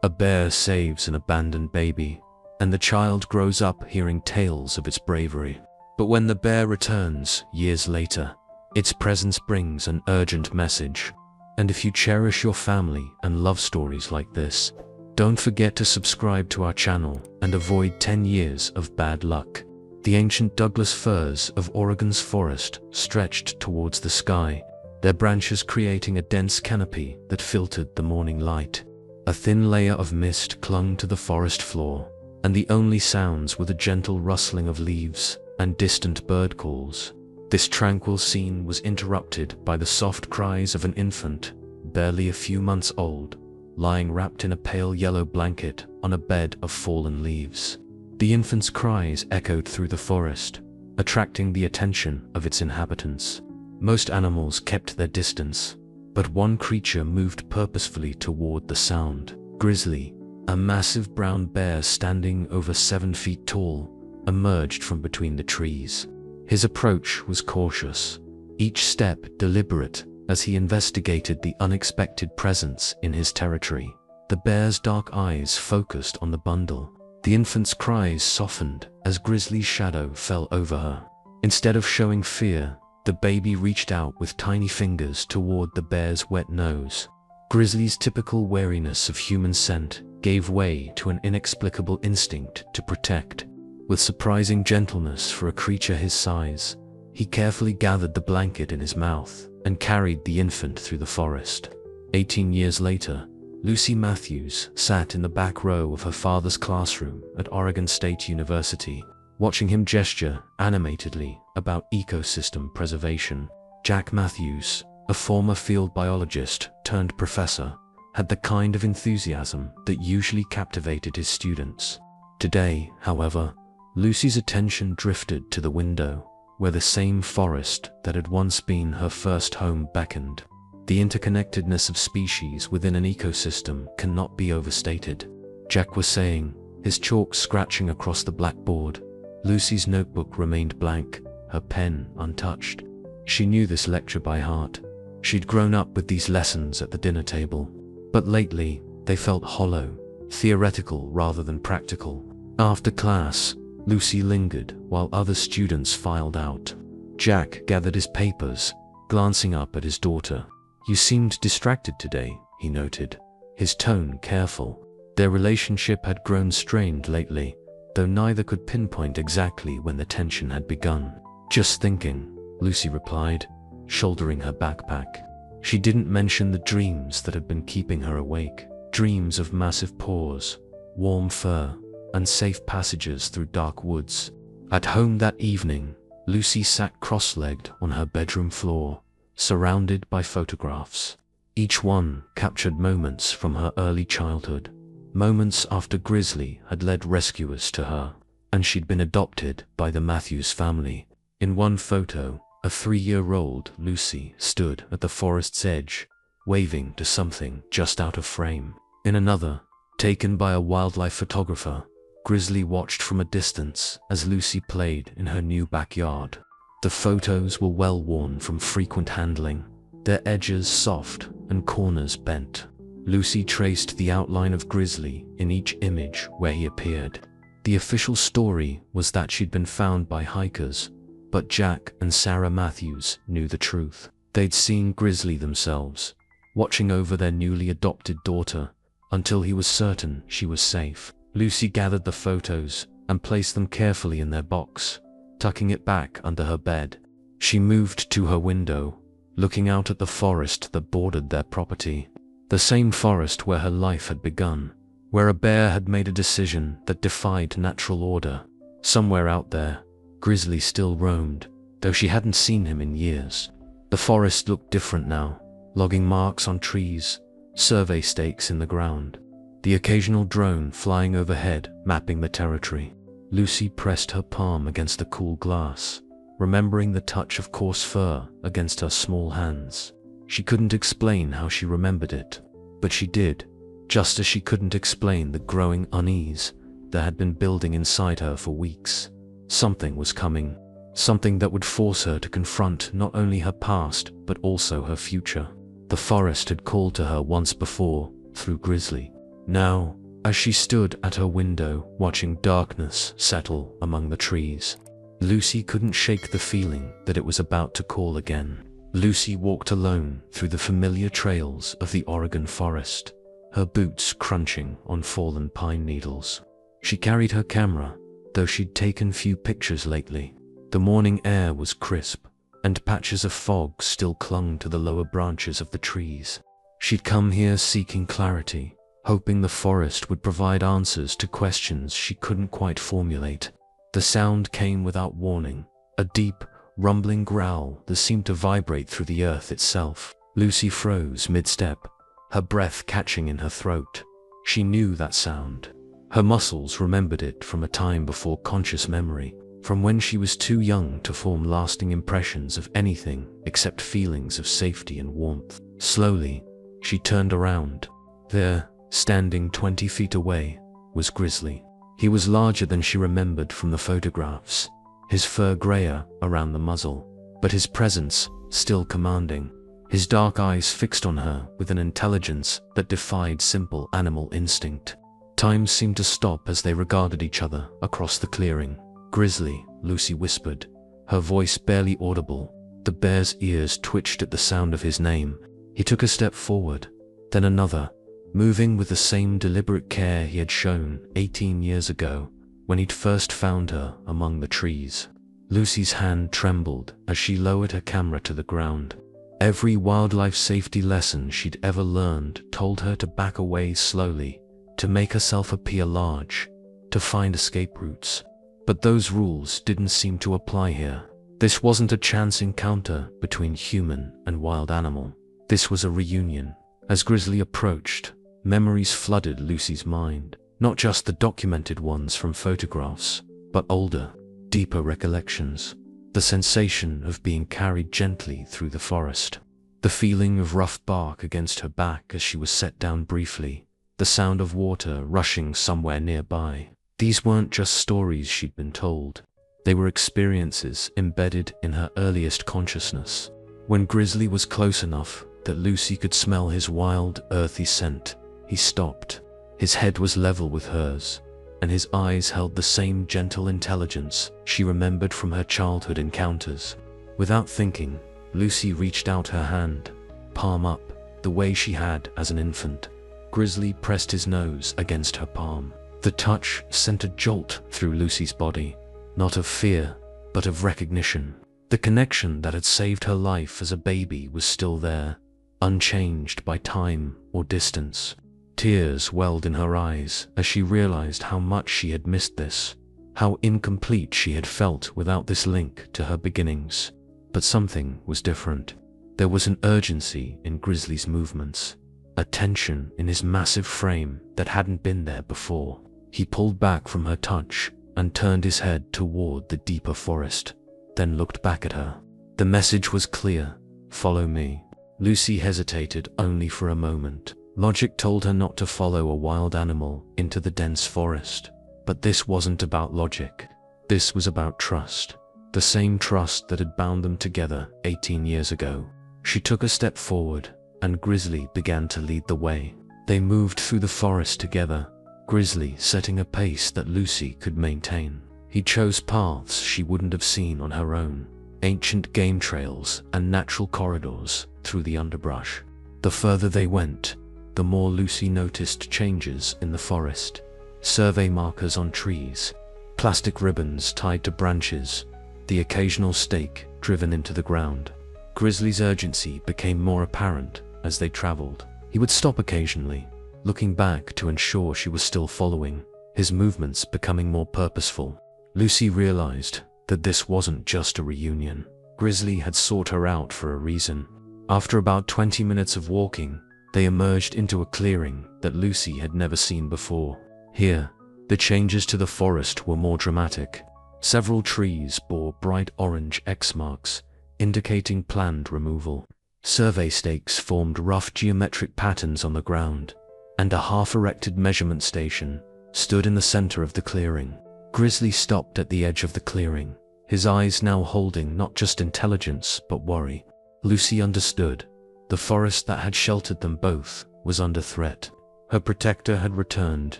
A bear saves an abandoned baby, and the child grows up hearing tales of its bravery. But when the bear returns years later, its presence brings an urgent message. And if you cherish your family and love stories like this, don't forget to subscribe to our channel and avoid 10 years of bad luck. The ancient Douglas firs of Oregon's forest stretched towards the sky, their branches creating a dense canopy that filtered the morning light. A thin layer of mist clung to the forest floor, and the only sounds were the gentle rustling of leaves and distant bird calls. This tranquil scene was interrupted by the soft cries of an infant, barely a few months old, lying wrapped in a pale yellow blanket on a bed of fallen leaves. The infant's cries echoed through the forest, attracting the attention of its inhabitants. Most animals kept their distance, but one creature moved purposefully toward the sound. Grizzly, a massive brown bear standing over 7 feet tall, emerged from between the trees. His approach was cautious, each step deliberate as he investigated the unexpected presence in his territory. The bear's dark eyes focused on the bundle. The infant's cries softened as Grizzly's shadow fell over her. Instead of showing fear, the baby reached out with tiny fingers toward the bear's wet nose. Grizzly's typical wariness of human scent gave way to an inexplicable instinct to protect. With surprising gentleness for a creature his size, he carefully gathered the blanket in his mouth and carried the infant through the forest. 18 years later, Lucy Matthews sat in the back row of her father's classroom at Oregon State University, watching him gesture animatedly about ecosystem preservation. Jack Matthews, a former field biologist turned professor, had the kind of enthusiasm that usually captivated his students. Today, however, Lucy's attention drifted to the window, where the same forest that had once been her first home beckoned. The interconnectedness of species within an ecosystem cannot be overstated, Jack was saying, his chalk scratching across the blackboard. Lucy's notebook remained blank, her pen untouched. She knew this lecture by heart. She'd grown up with these lessons at the dinner table. But lately, they felt hollow, theoretical rather than practical. After class, Lucy lingered while other students filed out. Jack gathered his papers, glancing up at his daughter. "You seemed distracted today," he noted, his tone careful. Their relationship had grown strained lately, though neither could pinpoint exactly when the tension had begun. "Just thinking," Lucy replied, shouldering her backpack. She didn't mention the dreams that had been keeping her awake. Dreams of massive paws, warm fur, and safe passages through dark woods. At home that evening, Lucy sat cross-legged on her bedroom floor, surrounded by photographs. Each one captured moments from her early childhood, moments after Grizzly had led rescuers to her, and she'd been adopted by the Matthews family. In one photo, a 3-year-old Lucy stood at the forest's edge, waving to something just out of frame. In another, taken by a wildlife photographer, Grizzly watched from a distance as Lucy played in her new backyard. The photos were well worn from frequent handling, their edges soft and corners bent. Lucy traced the outline of Grizzly in each image where he appeared. The official story was that she'd been found by hikers, but Jack and Sarah Matthews knew the truth. They'd seen Grizzly themselves, watching over their newly adopted daughter until he was certain she was safe. Lucy gathered the photos and placed them carefully in their box, tucking it back under her bed. She moved to her window, looking out at the forest that bordered their property. The same forest where her life had begun, where a bear had made a decision that defied natural order. Somewhere out there, Grizzly still roamed, though she hadn't seen him in years. The forest looked different now, logging marks on trees, survey stakes in the ground, the occasional drone flying overhead mapping the territory. Lucy pressed her palm against the cool glass, remembering the touch of coarse fur against her small hands. She couldn't explain how she remembered it, but she did, just as she couldn't explain the growing unease that had been building inside her for weeks. Something was coming, something that would force her to confront not only her past but also her future. The forest had called to her once before, through Grizzly. Now, as she stood at her window watching darkness settle among the trees, Lucy couldn't shake the feeling that it was about to call again. Lucy walked alone through the familiar trails of the Oregon forest, her boots crunching on fallen pine needles. She carried her camera, though she'd taken few pictures lately. The morning air was crisp, and patches of fog still clung to the lower branches of the trees. She'd come here seeking clarity, hoping the forest would provide answers to questions she couldn't quite formulate. The sound came without warning, a deep, rumbling growl that seemed to vibrate through the earth itself. Lucy froze mid-step, her breath catching in her throat. She knew that sound. Her muscles remembered it from a time before conscious memory, from when she was too young to form lasting impressions of anything except feelings of safety and warmth. Slowly, she turned around. There, standing 20 feet away, was Grizzly. He was larger than she remembered from the photographs, his fur grayer around the muzzle, but his presence still commanding, his dark eyes fixed on her with an intelligence that defied simple animal instinct. Time seemed to stop as they regarded each other across the clearing. "Grizzly," Lucy whispered, her voice barely audible. The bear's ears twitched at the sound of his name. He took a step forward, then another, moving with the same deliberate care he had shown 18 years ago when he'd first found her among the trees. Lucy's hand trembled as she lowered her camera to the ground. Every wildlife safety lesson she'd ever learned told her to back away slowly, to make herself appear large, to find escape routes. But those rules didn't seem to apply here. This wasn't a chance encounter between human and wild animal. This was a reunion. As Grizzly approached, memories flooded Lucy's mind, not just the documented ones from photographs, but older, deeper recollections. The sensation of being carried gently through the forest, the feeling of rough bark against her back as she was set down briefly, the sound of water rushing somewhere nearby. These weren't just stories she'd been told. They were experiences embedded in her earliest consciousness. When Grizzly was close enough that Lucy could smell his wild, earthy scent, he stopped. His head was level with hers, and his eyes held the same gentle intelligence she remembered from her childhood encounters. Without thinking, Lucy reached out her hand, palm up, the way she had as an infant. Grizzly pressed his nose against her palm. The touch sent a jolt through Lucy's body, not of fear, but of recognition. The connection that had saved her life as a baby was still there, unchanged by time or distance. Tears welled in her eyes as she realized how much she had missed this, how incomplete she had felt without this link to her beginnings. But something was different. There was an urgency in Grizzly's movements, a tension in his massive frame that hadn't been there before. He pulled back from her touch and turned his head toward the deeper forest, then looked back at her. The message was clear: follow me. Lucy hesitated only for a moment. Logic told her not to follow a wild animal into the dense forest. But this wasn't about logic. This was about trust. The same trust that had bound them together 18 years ago. She took a step forward, and Grizzly began to lead the way. They moved through the forest together, Grizzly setting a pace that Lucy could maintain. He chose paths she wouldn't have seen on her own, ancient game trails and natural corridors through the underbrush. The further they went, the more Lucy noticed changes in the forest. Survey markers on trees, plastic ribbons tied to branches, the occasional stake driven into the ground. Grizzly's urgency became more apparent as they traveled. He would stop occasionally, looking back to ensure she was still following, his movements becoming more purposeful. Lucy realized that this wasn't just a reunion. Grizzly had sought her out for a reason. After about 20 minutes of walking, they emerged into a clearing that Lucy had never seen before. Here, the changes to the forest were more dramatic. Several trees bore bright orange X marks, indicating planned removal. Survey stakes formed rough geometric patterns on the ground, and a half-erected measurement station stood in the center of the clearing. Grizzly stopped at the edge of the clearing, his eyes now holding not just intelligence but worry. Lucy understood. The forest that had sheltered them both was under threat. Her protector had returned,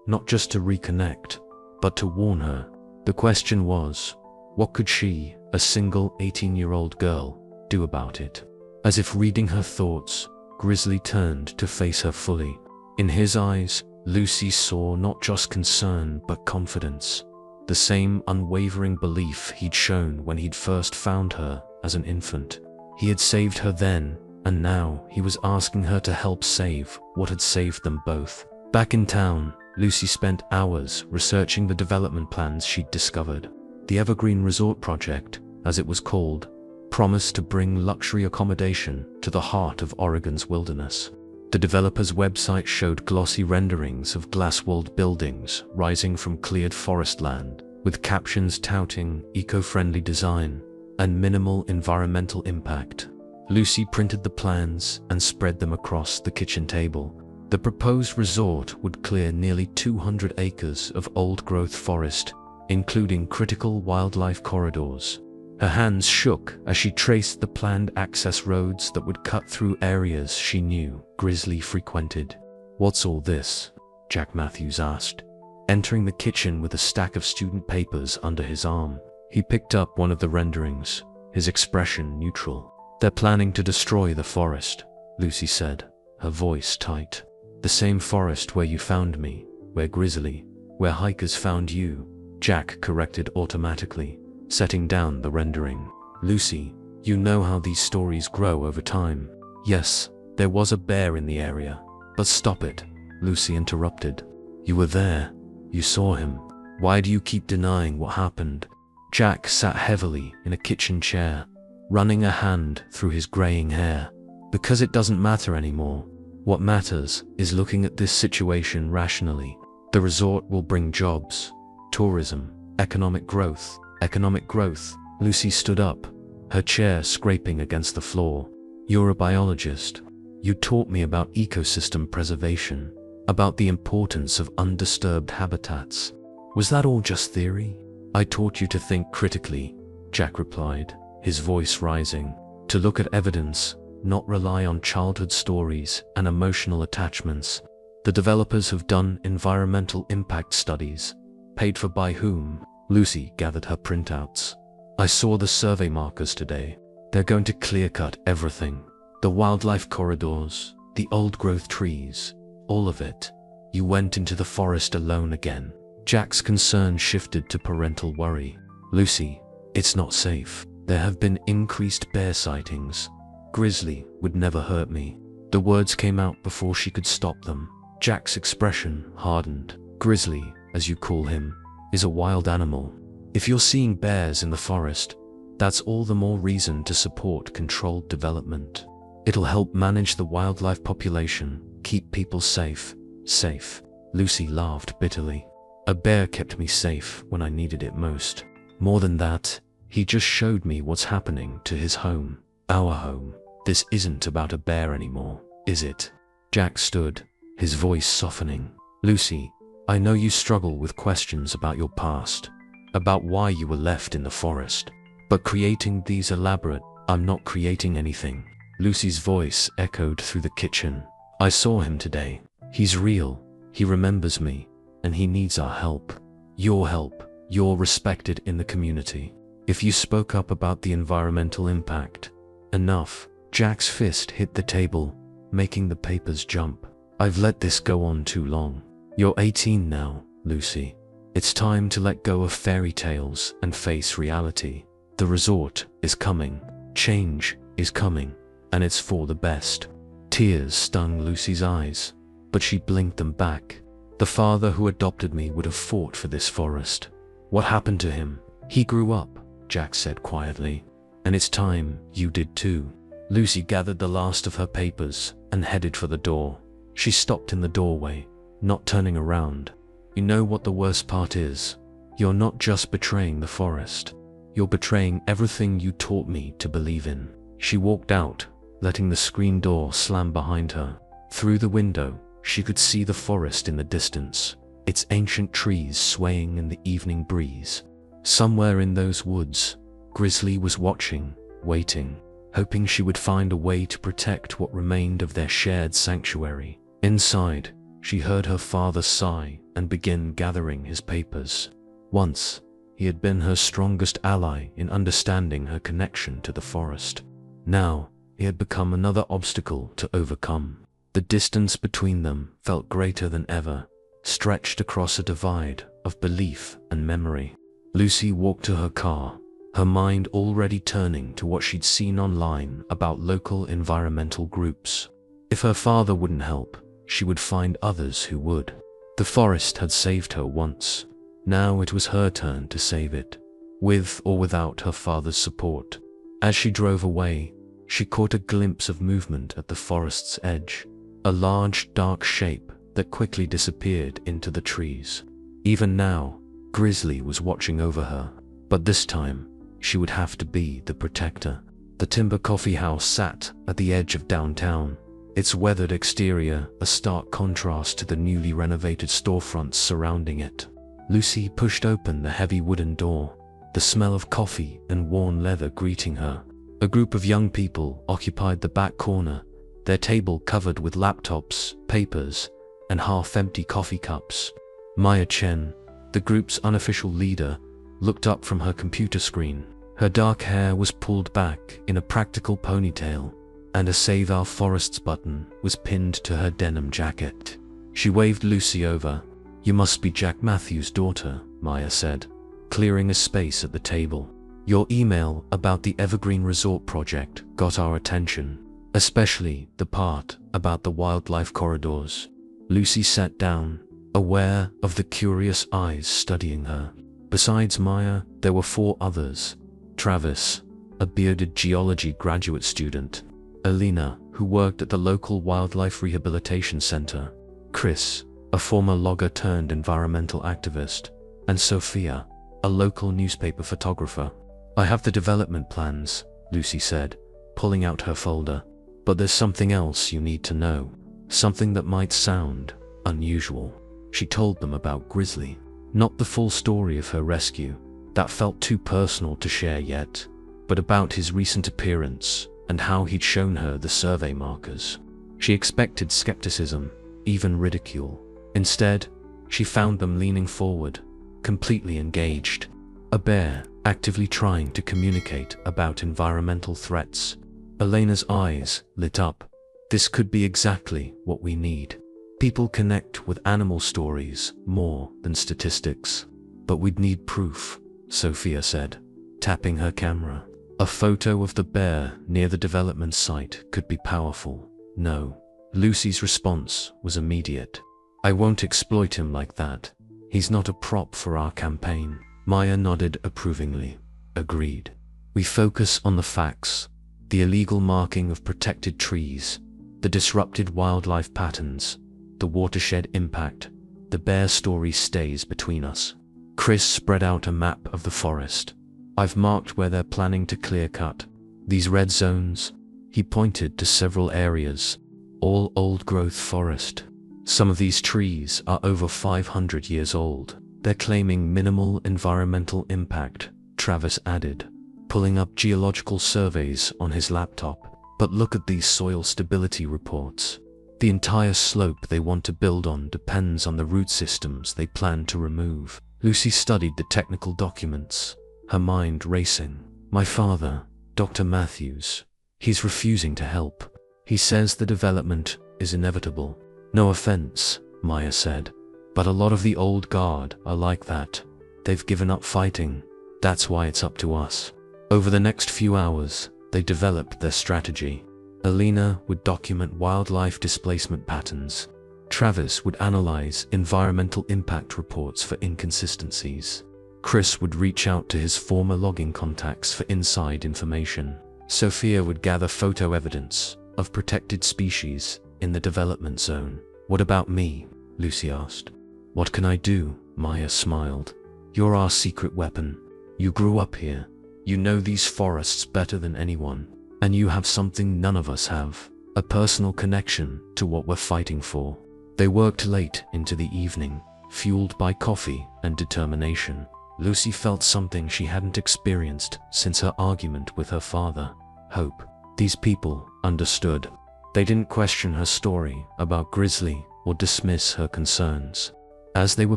not just to reconnect, but to warn her. The question was, what could she, a single 18-year-old girl, do about it? As if reading her thoughts, Grizzly turned to face her fully. In his eyes, Lucy saw not just concern but confidence. The same unwavering belief he'd shown when he'd first found her as an infant. He had saved her then, and now he was asking her to help save what had saved them both. Back in town, Lucy spent hours researching the development plans she'd discovered. The Evergreen Resort Project, as it was called, promised to bring luxury accommodation to the heart of Oregon's wilderness. The developer's website showed glossy renderings of glass-walled buildings rising from cleared forest land, with captions touting eco-friendly design and minimal environmental impact. Lucy printed the plans and spread them across the kitchen table. The proposed resort would clear nearly 200 acres of old-growth forest, including critical wildlife corridors. Her hands shook as she traced the planned access roads that would cut through areas she knew Grizzly frequented. "What's all this?" Jack Matthews asked, entering the kitchen with a stack of student papers under his arm. He picked up one of the renderings, his expression neutral. "They're planning to destroy the forest," Lucy said, her voice tight. "The same forest where you found me, where Grizzly, where hikers found you," Jack corrected automatically, setting down the rendering. "Lucy, you know how these stories grow over time. Yes, there was a bear in the area, but stop it," Lucy interrupted. "You were there. You saw him. Why do you keep denying what happened?" Jack sat heavily in a kitchen chair, running a hand through his graying hair. "Because it doesn't matter anymore. What matters is looking at this situation rationally. The resort will bring jobs, tourism, economic growth. Economic growth." Lucy stood up, her chair scraping against the floor. "You're a biologist. You taught me about ecosystem preservation, about the importance of undisturbed habitats. Was that all just theory?" "I taught you to think critically," Jack replied, his voice rising. "To look at evidence, not rely on childhood stories and emotional attachments. The developers have done environmental impact studies. Paid for by whom?" Lucy gathered her printouts. "I saw the survey markers today. They're going to clear-cut everything. The wildlife corridors, the old-growth trees, all of it." "You went into the forest alone again." Jack's concern shifted to parental worry. "Lucy, it's not safe. There have been increased bear sightings. Grizzly would never hurt me." The words came out before she could stop them. Jack's expression hardened. "Grizzly, as you call him, is a wild animal. If you're seeing bears in the forest, that's all the more reason to support controlled development. It'll help manage the wildlife population, keep people safe." "Safe?" Lucy laughed bitterly. "A bear kept me safe when I needed it most. More than that, he just showed me what's happening to his home, our home. This isn't about a bear anymore, is it?" Jack stood, his voice softening. "Lucy, I know you struggle with questions about your past, about why you were left in the forest. But creating these elaborate, I'm not creating anything." Lucy's voice echoed through the kitchen. "I saw him today. He's real. He remembers me, and he needs our help. Your help. You're respected in the community. If you spoke up about the environmental impact." "Enough." Jack's fist hit the table, making the papers jump. "I've let this go on too long. You're 18 now, Lucy. It's time to let go of fairy tales and face reality. The resort is coming. Change is coming. And it's for the best." Tears stung Lucy's eyes, but she blinked them back. "The father who adopted me would have fought for this forest. What happened to him? He grew up," Jack said quietly. "And it's time you did too." Lucy gathered the last of her papers and headed for the door. She stopped in the doorway, not turning around. "You know what the worst part is? You're not just betraying the forest. You're betraying everything you taught me to believe in." She walked out, letting the screen door slam behind her. Through the window, she could see the forest in the distance, its ancient trees swaying in the evening breeze. Somewhere in those woods, Grizzly was watching, waiting, hoping she would find a way to protect what remained of their shared sanctuary. Inside, she heard her father sigh and begin gathering his papers. Once, he had been her strongest ally in understanding her connection to the forest. Now, he had become another obstacle to overcome. The distance between them felt greater than ever, stretched across a divide of belief and memory. Lucy walked to her car, her mind already turning to what she'd seen online about local environmental groups. If her father wouldn't help, she would find others who would. The forest had saved her once. Now it was her turn to save it, with or without her father's support. As she drove away, she caught a glimpse of movement at the forest's edge, a large, dark shape that quickly disappeared into the trees. Even now, Grizzly was watching over her, but this time, she would have to be the protector. The timber coffee house sat at the edge of downtown, its weathered exterior a stark contrast to the newly renovated storefronts surrounding it. Lucy pushed open the heavy wooden door, the smell of coffee and worn leather greeting her. A group of young people occupied the back corner, their table covered with laptops, papers, and half-empty coffee cups. Maya Chen, the group's unofficial leader, looked up from her computer screen. Her dark hair was pulled back in a practical ponytail, and a Save Our Forests button was pinned to her denim jacket. She waved Lucy over. "You must be Jack Matthews' daughter," Maya said, clearing a space at the table. "Your email about the Evergreen Resort project got our attention, especially the part about the wildlife corridors." Lucy sat down, aware of the curious eyes studying her. Besides Maya, there were 4 others. Travis, a bearded geology graduate student. Alina, who worked at the local wildlife rehabilitation center. Chris, a former logger turned environmental activist. And Sophia, a local newspaper photographer. "I have the development plans," Lucy said, pulling out her folder. "But there's something else you need to know. Something that might sound unusual." She told them about Grizzly. Not the full story of her rescue, that felt too personal to share yet, but about his recent appearance and how he'd shown her the survey markers. She expected skepticism, even ridicule. Instead, she found them leaning forward, completely engaged. A bear actively trying to communicate about environmental threats. Elena's eyes lit up. "This could be exactly what we need. People connect with animal stories more than statistics. But we'd need proof," Sophia said, tapping her camera. "A photo of the bear near the development site could be powerful." "No." Lucy's response was immediate. "I won't exploit him like that. He's not a prop for our campaign." Maya nodded approvingly. "Agreed. We focus on the facts, the illegal marking of protected trees, the disrupted wildlife patterns, the watershed impact. The bear story stays between us." Chris spread out a map of the forest. "I've marked where they're planning to clear cut. These red zones," he pointed to several areas, "all old-growth forest. Some of these trees are over 500 years old. They're claiming minimal environmental impact," Travis added, pulling up geological surveys on his laptop. "But look at these soil stability reports. The entire slope they want to build on depends on the root systems they plan to remove." Lucy studied the technical documents, her mind racing. "My father, Dr. Matthews, he's refusing to help. He says the development is inevitable." "No offense," Maya said, "but a lot of the old guard are like that. They've given up fighting. That's why it's up to us." Over the next few hours, they developed their strategy. Alina would document wildlife displacement patterns. Travis would analyze environmental impact reports for inconsistencies. Chris would reach out to his former logging contacts for inside information. Sophia would gather photo evidence of protected species in the development zone. "What about me?" Lucy asked. "What can I do?" Maya smiled. "You're our secret weapon. You grew up here. You know these forests better than anyone. And you have something none of us have, a personal connection to what we're fighting for." They worked late into the evening, fueled by coffee and determination. Lucy felt something she hadn't experienced since her argument with her father: hope. These people understood. They didn't question her story about Grizzly or dismiss her concerns. As they were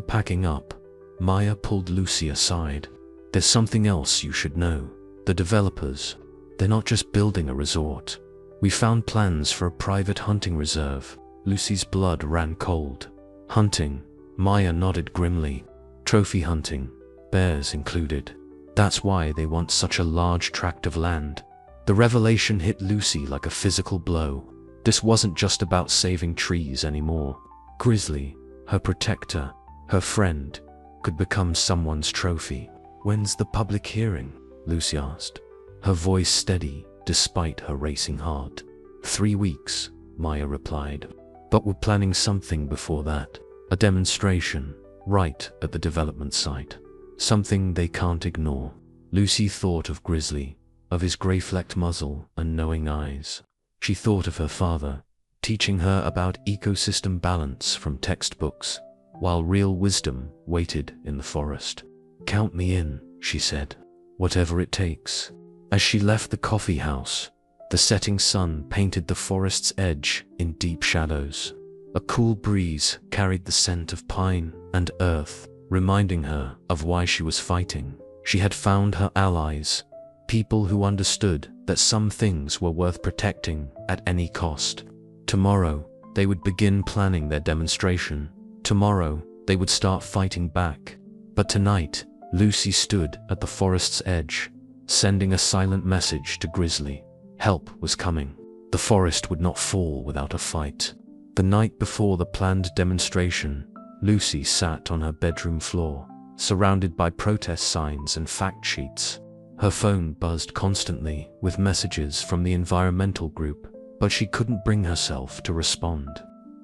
packing up, Maya pulled Lucy aside. "There's something else you should know. The developers, they're not just building a resort. We found plans for a private hunting reserve." Lucy's blood ran cold. "Hunting?" Maya nodded grimly. "Trophy hunting, bears included. That's why they want such a large tract of land." The revelation hit Lucy like a physical blow. This wasn't just about saving trees anymore. Grizzly, her protector, her friend, could become someone's trophy. "When's the public hearing?" Lucy asked, her voice steady despite her racing heart. 3 weeks, Maya replied. "But we're planning something before that. A demonstration, right at the development site. Something they can't ignore." Lucy thought of Grizzly, of his grey-flecked muzzle and knowing eyes. She thought of her father, teaching her about ecosystem balance from textbooks, while real wisdom waited in the forest. "Count me in," she said. "Whatever it takes." As she left the coffee house, the setting sun painted the forest's edge in deep shadows. A cool breeze carried the scent of pine and earth, reminding her of why she was fighting. She had found her allies, people who understood that some things were worth protecting at any cost. Tomorrow, they would begin planning their demonstration. Tomorrow, they would start fighting back. But tonight, Lucy stood at the forest's edge, sending a silent message to Grizzly. Help was coming. The forest would not fall without a fight. The night before the planned demonstration, Lucy sat on her bedroom floor, surrounded by protest signs and fact sheets. Her phone buzzed constantly with messages from the environmental group, but she couldn't bring herself to respond.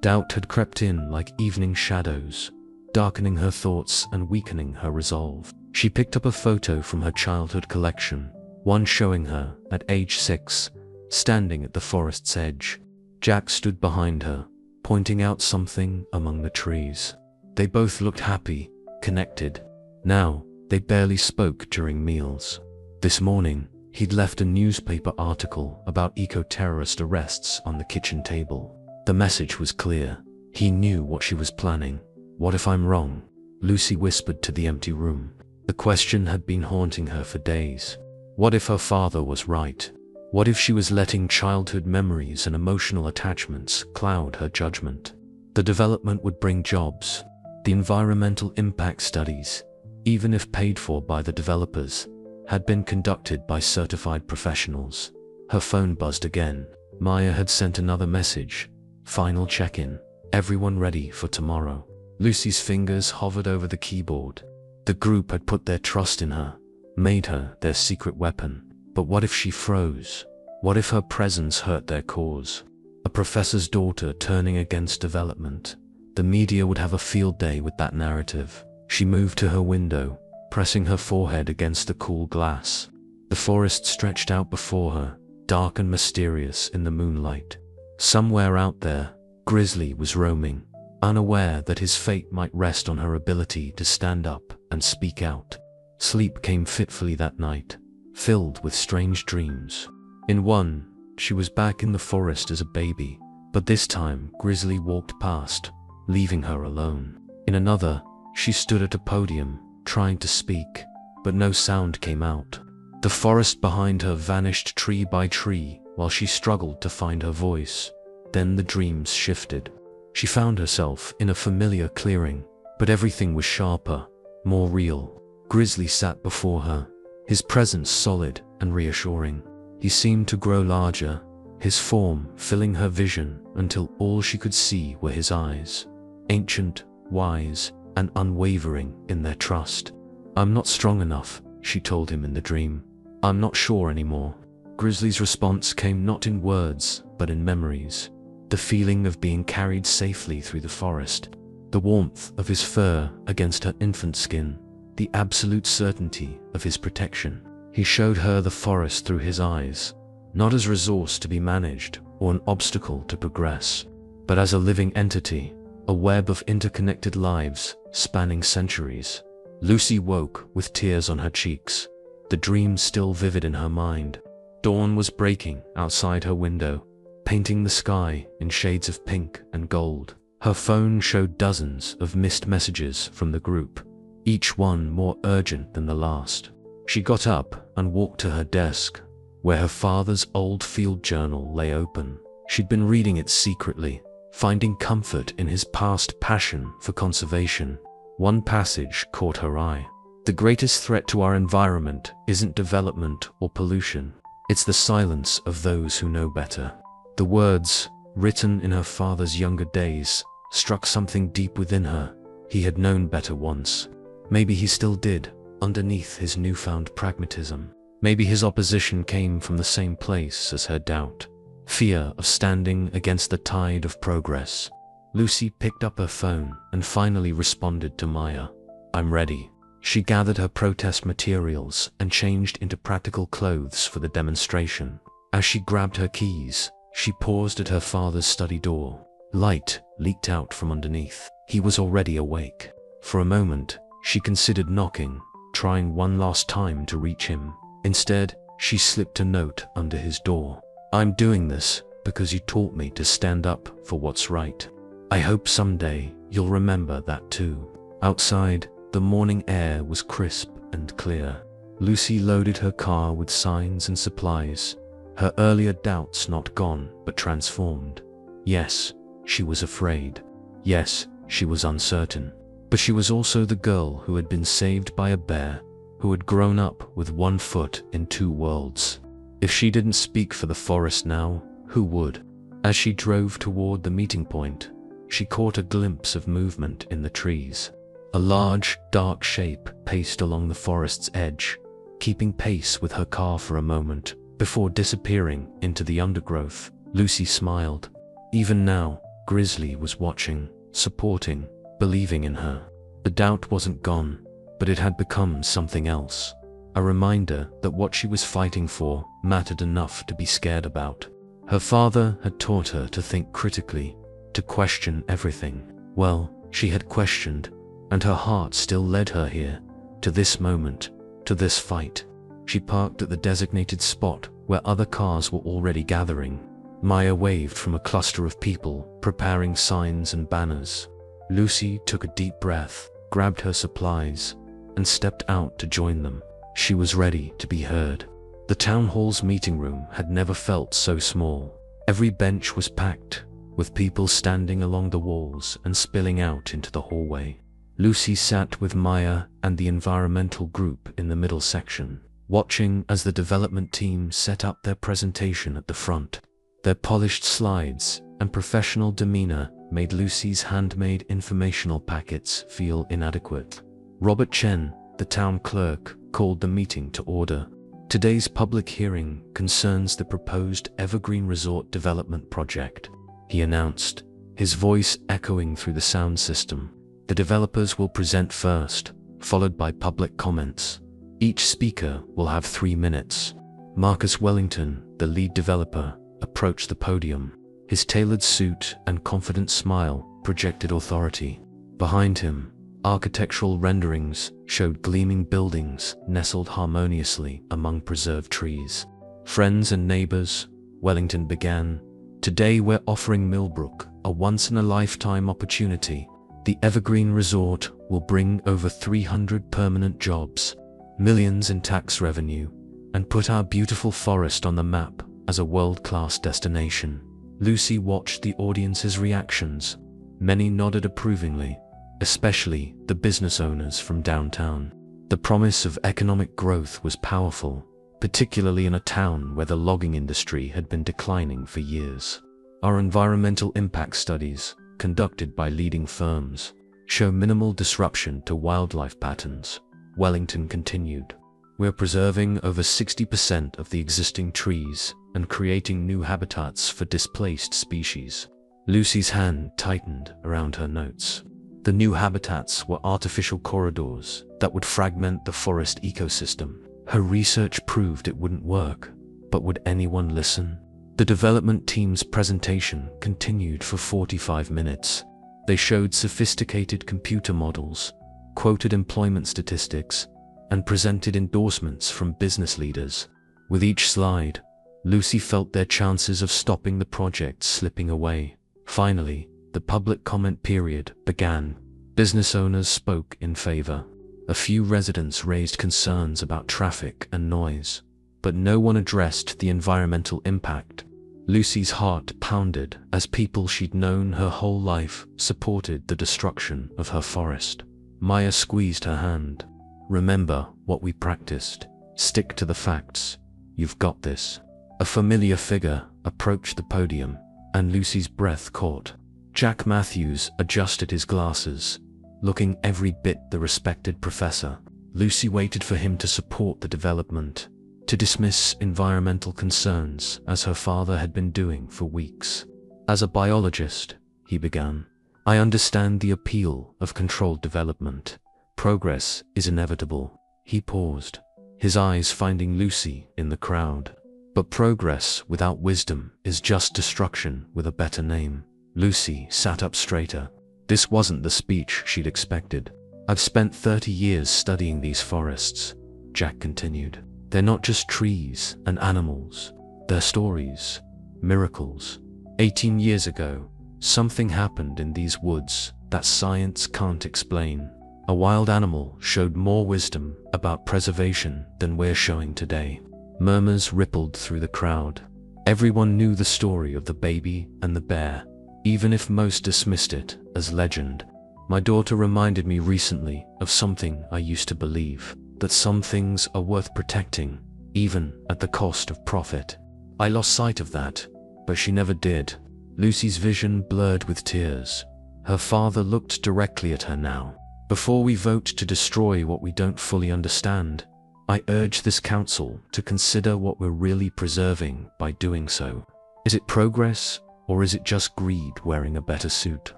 Doubt had crept in like evening shadows, darkening her thoughts and weakening her resolve. She picked up a photo from her childhood collection, one showing her, at age 6, standing at the forest's edge. Jack stood behind her, pointing out something among the trees. They both looked happy, connected. Now, they barely spoke during meals. This morning, he'd left a newspaper article about eco-terrorist arrests on the kitchen table. The message was clear. He knew what she was planning. "What if I'm wrong?" Lucy whispered to the empty room. The question had been haunting her for days. What if her father was right? What if she was letting childhood memories and emotional attachments cloud her judgment? The development would bring jobs. The environmental impact studies, even if paid for by the developers, had been conducted by certified professionals. Her phone buzzed again. Maya had sent another message. Final check-in. Everyone ready for tomorrow. Lucy's fingers hovered over the keyboard. The group had put their trust in her, made her their secret weapon. But what if she froze? What if her presence hurt their cause? A professor's daughter turning against development. The media would have a field day with that narrative. She moved to her window, pressing her forehead against the cool glass. The forest stretched out before her, dark and mysterious in the moonlight. Somewhere out there, Grizzly was roaming, unaware that his fate might rest on her ability to stand up and speak out. Sleep came fitfully that night, filled with strange dreams. In one, she was back in the forest as a baby, but this time Grizzly walked past, leaving her alone. In another, she stood at a podium, trying to speak, but no sound came out. The forest behind her vanished tree by tree while she struggled to find her voice. Then the dreams shifted. She found herself in a familiar clearing, but everything was sharper, more real. Grizzly sat before her, his presence solid and reassuring. He seemed to grow larger, his form filling her vision until all she could see were his eyes, ancient, wise, and unwavering in their trust. "I'm not strong enough," she told him in the dream. "I'm not sure anymore." Grizzly's response came not in words, but in memories. The feeling of being carried safely through the forest, the warmth of his fur against her infant skin, the absolute certainty of his protection. He showed her the forest through his eyes, not as a resource to be managed or an obstacle to progress, but as a living entity, a web of interconnected lives spanning centuries. Lucy woke with tears on her cheeks, the dream still vivid in her mind. Dawn was breaking outside her window, painting the sky in shades of pink and gold. Her phone showed dozens of missed messages from the group, each one more urgent than the last. She got up and walked to her desk, where her father's old field journal lay open. She'd been reading it secretly, finding comfort in his past passion for conservation. One passage caught her eye. The greatest threat to our environment isn't development or pollution. It's the silence of those who know better. The words, written in her father's younger days, struck something deep within her. He had known better once. Maybe he still did, underneath his newfound pragmatism. Maybe his opposition came from the same place as her doubt. Fear of standing against the tide of progress. Lucy picked up her phone and finally responded to Maya. "I'm ready." She gathered her protest materials and changed into practical clothes for the demonstration. As she grabbed her keys, she paused at her father's study door. Light leaked out from underneath. He was already awake. For a moment, she considered knocking, trying one last time to reach him. Instead, she slipped a note under his door. "I'm doing this because you taught me to stand up for what's right. I hope someday you'll remember that too." Outside, the morning air was crisp and clear. Lucy loaded her car with signs and supplies, her earlier doubts not gone but transformed. Yes, she was afraid. Yes, she was uncertain. But she was also the girl who had been saved by a bear, who had grown up with one foot in two worlds. If she didn't speak for the forest now, who would? As she drove toward the meeting point, she caught a glimpse of movement in the trees. A large, dark shape paced along the forest's edge, keeping pace with her car for a moment, before disappearing into the undergrowth. Lucy smiled. Even now, Grizzly was watching, supporting, believing in her. The doubt wasn't gone, but it had become something else. A reminder that what she was fighting for mattered enough to be scared about. Her father had taught her to think critically, to question everything. Well, she had questioned, and her heart still led her here, to this moment, to this fight. She parked at the designated spot where other cars were already gathering. Maya waved from a cluster of people, preparing signs and banners. Lucy took a deep breath, grabbed her supplies, and stepped out to join them. She was ready to be heard. The town hall's meeting room had never felt so small. Every bench was packed, with people standing along the walls and spilling out into the hallway. Lucy sat with Maya and the environmental group in the middle section, watching as the development team set up their presentation at the front. Their polished slides and professional demeanor made Lucy's handmade informational packets feel inadequate. Robert Chen, the town clerk, called the meeting to order. Today's public hearing concerns the proposed Evergreen Resort Development Project, he announced, his voice echoing through the sound system. The developers will present first, followed by public comments. Each speaker will have 3 minutes. Marcus Wellington, the lead developer, approached the podium. His tailored suit and confident smile projected authority. Behind him, architectural renderings showed gleaming buildings nestled harmoniously among preserved trees. "Friends and neighbors," Wellington began, "today we're offering Millbrook a once-in-a-lifetime opportunity. The Evergreen Resort will bring over 300 permanent jobs, millions in tax revenue, and put our beautiful forest on the map as a world-class destination." Lucy watched the audience's reactions. Many nodded approvingly, especially the business owners from downtown. The promise of economic growth was powerful, particularly in a town where the logging industry had been declining for years. "Our environmental impact studies, conducted by leading firms, show minimal disruption to wildlife patterns," Wellington continued. "We're preserving over 60% of the existing trees and creating new habitats for displaced species." Lucy's hand tightened around her notes. The new habitats were artificial corridors that would fragment the forest ecosystem. Her research proved it wouldn't work, but would anyone listen? The development team's presentation continued for 45 minutes. They showed sophisticated computer models, quoted employment statistics, and presented endorsements from business leaders. With each slide, Lucy felt their chances of stopping the project slipping away. Finally, The public comment period began. Business owners spoke in favor. A few residents raised concerns about traffic and noise, but no one addressed the environmental impact. Lucy's heart pounded as people she'd known her whole life supported the destruction of her forest. Maya squeezed her hand. "Remember what we practiced. Stick to the facts. You've got this." A familiar figure approached the podium, and Lucy's breath caught. Jack Matthews adjusted his glasses, looking every bit the respected professor. Lucy waited for him to support the development, to dismiss environmental concerns as her father had been doing for weeks. "As a biologist," he began, "I understand the appeal of controlled development. Progress is inevitable." He paused, his eyes finding Lucy in the crowd. "But progress without wisdom is just destruction with a better name." Lucy sat up straighter. This wasn't the speech she'd expected. "I've spent 30 years studying these forests," Jack continued. "They're not just trees and animals. They're stories, miracles. 18 years ago, something happened in these woods that science can't explain. A wild animal showed more wisdom about preservation than we're showing today." Murmurs rippled through the crowd. Everyone knew the story of the baby and the bear, even if most dismissed it as legend. "My daughter reminded me recently of something I used to believe, that some things are worth protecting, even at the cost of profit. I lost sight of that, but she never did." Lucy's vision blurred with tears. Her father looked directly at her now. "Before we vote to destroy what we don't fully understand, I urge this council to consider what we're really preserving by doing so. Is it progress, or is it just greed wearing a better suit?"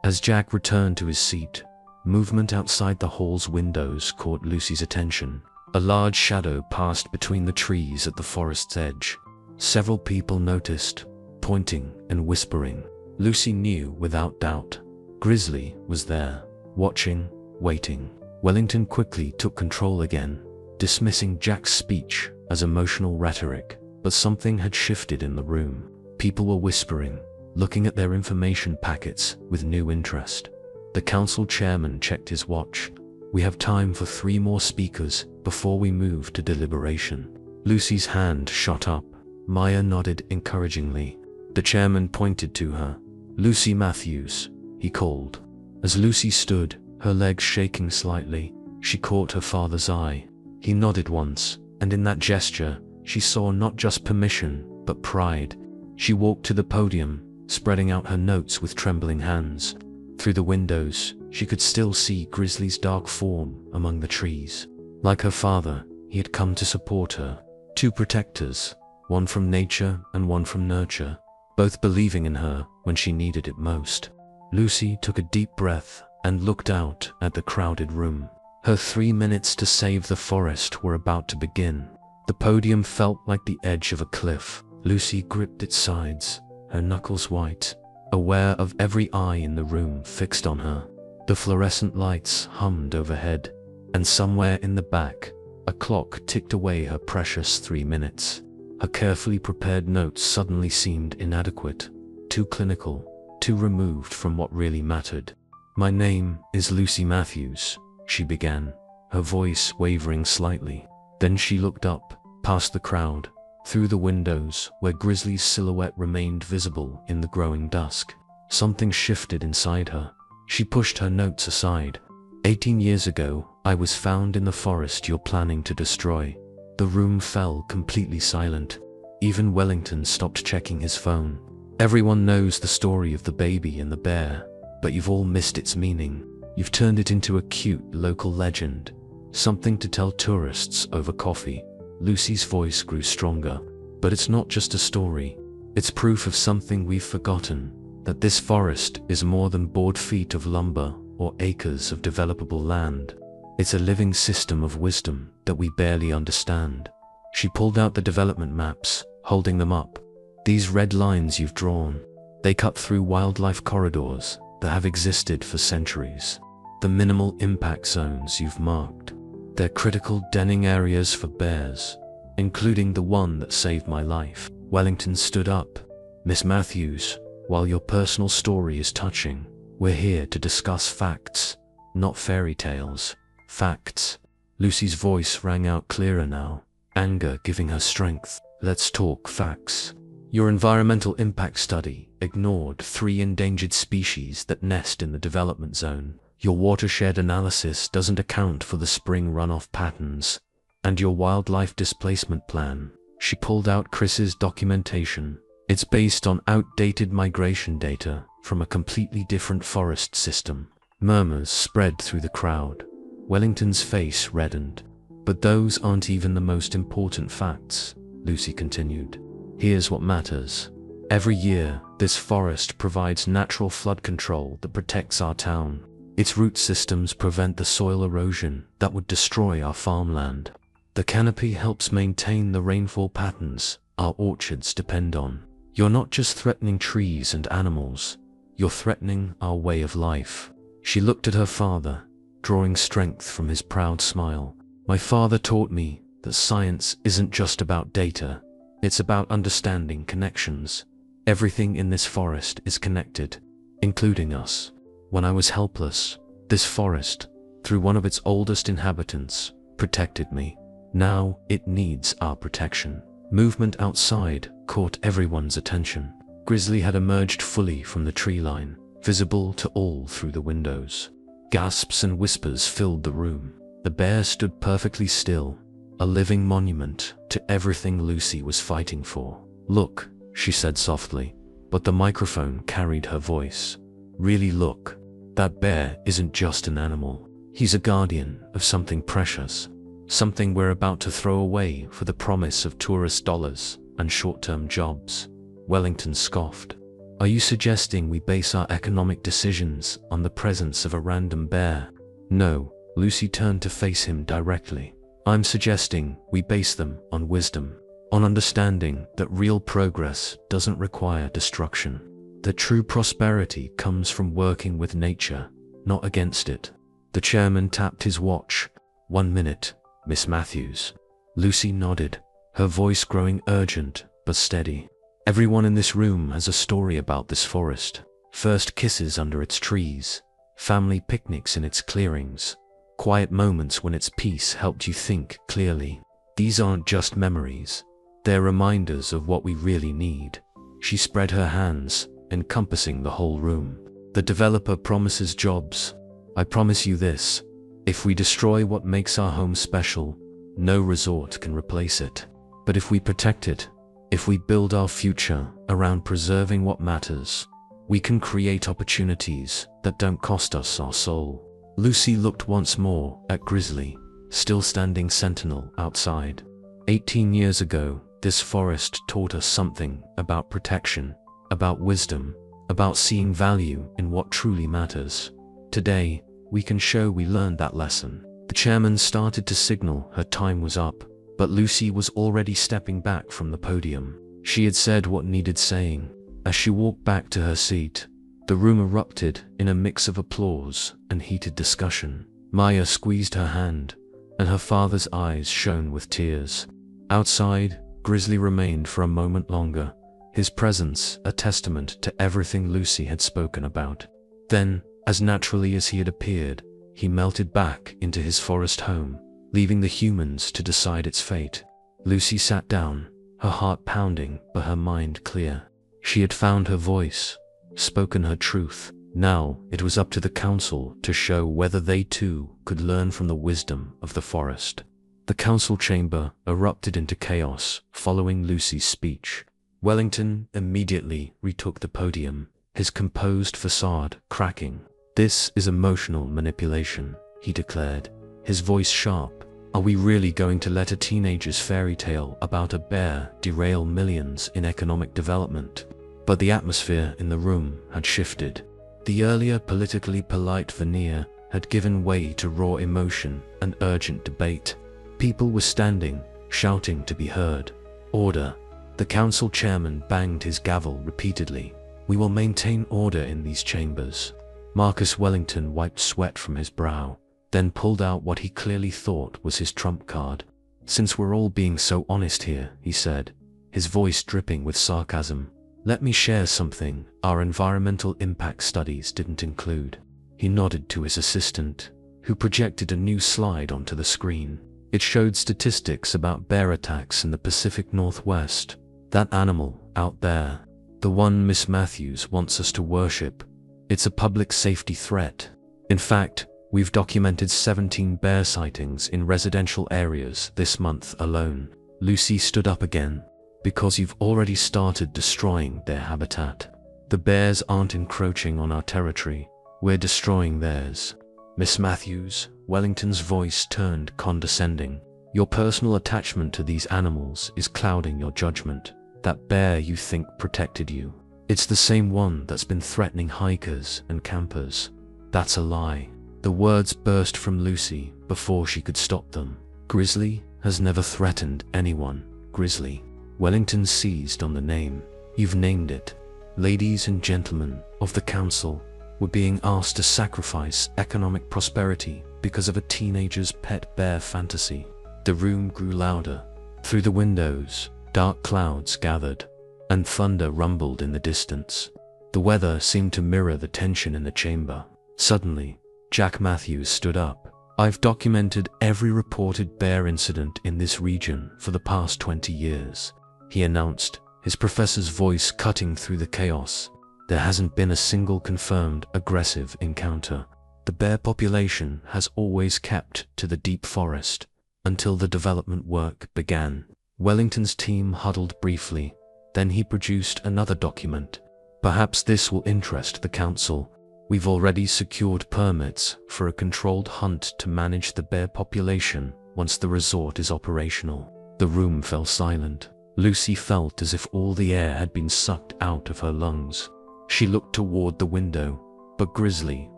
As Jack returned to his seat, movement outside the hall's windows caught Lucy's attention. A large shadow passed between the trees at the forest's edge. Several people noticed, pointing and whispering. Lucy knew without doubt. Grizzly was there, watching, waiting. Wellington quickly took control again, dismissing Jack's speech as emotional rhetoric, but something had shifted in the room. People were whispering, looking at their information packets with new interest. The council chairman checked his watch. "We have time for 3 more speakers before we move to deliberation." Lucy's hand shot up. Maya nodded encouragingly. The chairman pointed to her. "Lucy Matthews," he called. As Lucy stood, her legs shaking slightly, she caught her father's eye. He nodded once, and in that gesture, she saw not just permission, but pride. She walked to the podium, spreading out her notes with trembling hands. Through the windows, she could still see Grizzly's dark form among the trees. Like her father, he had come to support her. 2 protectors, one from nature and one from nurture, both believing in her when she needed it most. Lucy took a deep breath and looked out at the crowded room. Her 3 minutes to save the forest were about to begin. The podium felt like the edge of a cliff. Lucy gripped its sides, her knuckles white, aware of every eye in the room fixed on her. The fluorescent lights hummed overhead, and somewhere in the back, a clock ticked away her precious 3 minutes. Her carefully prepared notes suddenly seemed inadequate, too clinical, too removed from what really mattered. "My name is Lucy Matthews," she began, her voice wavering slightly. Then she looked up, past the crowd, through the windows where Grizzly's silhouette remained visible in the growing dusk. Something shifted inside her. She pushed her notes aside. 18 years ago, I was found in the forest you're planning to destroy." The room fell completely silent. Even Wellington stopped checking his phone. "Everyone knows the story of the baby and the bear, but you've all missed its meaning. You've turned it into a cute local legend, something to tell tourists over coffee." Lucy's voice grew stronger. "But it's not just a story. It's proof of something we've forgotten, that this forest is more than board feet of lumber or acres of developable land. It's a living system of wisdom that we barely understand." She pulled out the development maps, holding them up. "These red lines you've drawn, they cut through wildlife corridors that have existed for centuries. The minimal impact zones you've marked, they're critical denning areas for bears, including the one that saved my life." Wellington stood up. "Miss Matthews, While your personal story is touching, we're here to discuss facts, not fairy tales. Facts. Lucy's voice rang out clearer now, anger giving her strength. Let's talk facts. Your environmental impact study ignored 3 endangered species that nest in the development zone. Your watershed analysis doesn't account for the spring runoff patterns. And your wildlife displacement plan. She pulled out Chris's documentation. It's based on outdated migration data from a completely different forest system. Murmurs spread through the crowd. Wellington's face reddened. But those aren't even the most important facts, Lucy continued. Here's what matters. Every year, this forest provides natural flood control that protects our town. Its root systems prevent the soil erosion that would destroy our farmland. The canopy helps maintain the rainfall patterns our orchards depend on. You're not just threatening trees and animals, you're threatening our way of life. She looked at her father, drawing strength from his proud smile. My father taught me that science isn't just about data, it's about understanding connections. Everything in this forest is connected, including us. When I was helpless, this forest, through one of its oldest inhabitants, protected me. Now it needs our protection. Movement outside caught everyone's attention. Grizzly had emerged fully from the tree line, visible to all through the windows. Gasps and whispers filled the room. The bear stood perfectly still, a living monument to everything Lucy was fighting for. Look, she said softly, but the microphone carried her voice. Really look. That bear isn't just an animal. He's a guardian of something precious. Something we're about to throw away for the promise of tourist dollars and short-term jobs. Wellington scoffed. Are you suggesting we base our economic decisions on the presence of a random bear? No, Lucy turned to face him directly. I'm suggesting we base them on wisdom, on understanding that real progress doesn't require destruction. That true prosperity comes from working with nature, not against it. The chairman tapped his watch. 1 minute, Miss Matthews. Lucy nodded, her voice growing urgent but steady. Everyone in this room has a story about this forest. First kisses under its trees, family picnics in its clearings, quiet moments when its peace helped you think clearly. These aren't just memories, they're reminders of what we really need. She spread her hands, encompassing the whole room. The developer promises jobs. I promise you this, if we destroy what makes our home special, no resort can replace it. But if we protect it, if we build our future around preserving what matters, we can create opportunities that don't cost us our soul. Lucy looked once more at Grizzly, still standing sentinel outside. 18 years ago, this forest taught us something about protection, about wisdom, about seeing value in what truly matters. Today, we can show we learned that lesson. The chairman started to signal her time was up, but Lucy was already stepping back from the podium. She had said what needed saying. As she walked back to her seat, the room erupted in a mix of applause and heated discussion. Maya squeezed her hand, and her father's eyes shone with tears. Outside, Grizzly remained for a moment longer, his presence a testament to everything Lucy had spoken about. Then, as naturally as he had appeared, he melted back into his forest home, leaving the humans to decide its fate. Lucy sat down, her heart pounding but her mind clear. She had found her voice, spoken her truth. Now it was up to the council to show whether they too could learn from the wisdom of the forest. The council chamber erupted into chaos following Lucy's speech. Wellington immediately retook the podium, his composed facade cracking. This is emotional manipulation, he declared, his voice sharp. Are we really going to let a teenager's fairy tale about a bear derail millions in economic development? But the atmosphere in the room had shifted. The earlier politically polite veneer had given way to raw emotion and urgent debate. People were standing, shouting to be heard. Order. The council chairman banged his gavel repeatedly. We will maintain order in these chambers. Marcus Wellington wiped sweat from his brow, then pulled out what he clearly thought was his trump card. Since we're all being so honest here, he said, his voice dripping with sarcasm, Let me share something our environmental impact studies didn't include. He nodded to his assistant, who projected a new slide onto the screen. It showed statistics about bear attacks in the Pacific Northwest. That animal out there, the one Miss Matthews wants us to worship, it's a public safety threat. In fact, we've documented 17 bear sightings in residential areas this month alone. Lucy stood up again. Because you've already started destroying their habitat. The bears aren't encroaching on our territory, we're destroying theirs. Miss Matthews, Wellington's voice turned condescending. Your personal attachment to these animals is clouding your judgment. That bear you think protected you, it's the same one that's been threatening hikers and campers. That's a lie. The words burst from Lucy before she could stop them. Grizzly has never threatened anyone. Grizzly. Wellington seized on the name. You've named it. Ladies and gentlemen of the council, we're being asked to sacrifice economic prosperity because of a teenager's pet bear fantasy. The room grew louder. Through the windows, dark clouds gathered, and thunder rumbled in the distance. The weather seemed to mirror the tension in the chamber. Suddenly, Jack Matthews stood up. I've documented every reported bear incident in this region for the past 20 years. He announced, his professor's voice cutting through the chaos. There hasn't been a single confirmed aggressive encounter. The bear population has always kept to the deep forest until the development work began. Wellington's team huddled briefly, then he produced another document. Perhaps this will interest the council. We've already secured permits for a controlled hunt to manage the bear population once the resort is operational. The room fell silent. Lucy felt as if all the air had been sucked out of her lungs. She looked toward the window, but Grizzly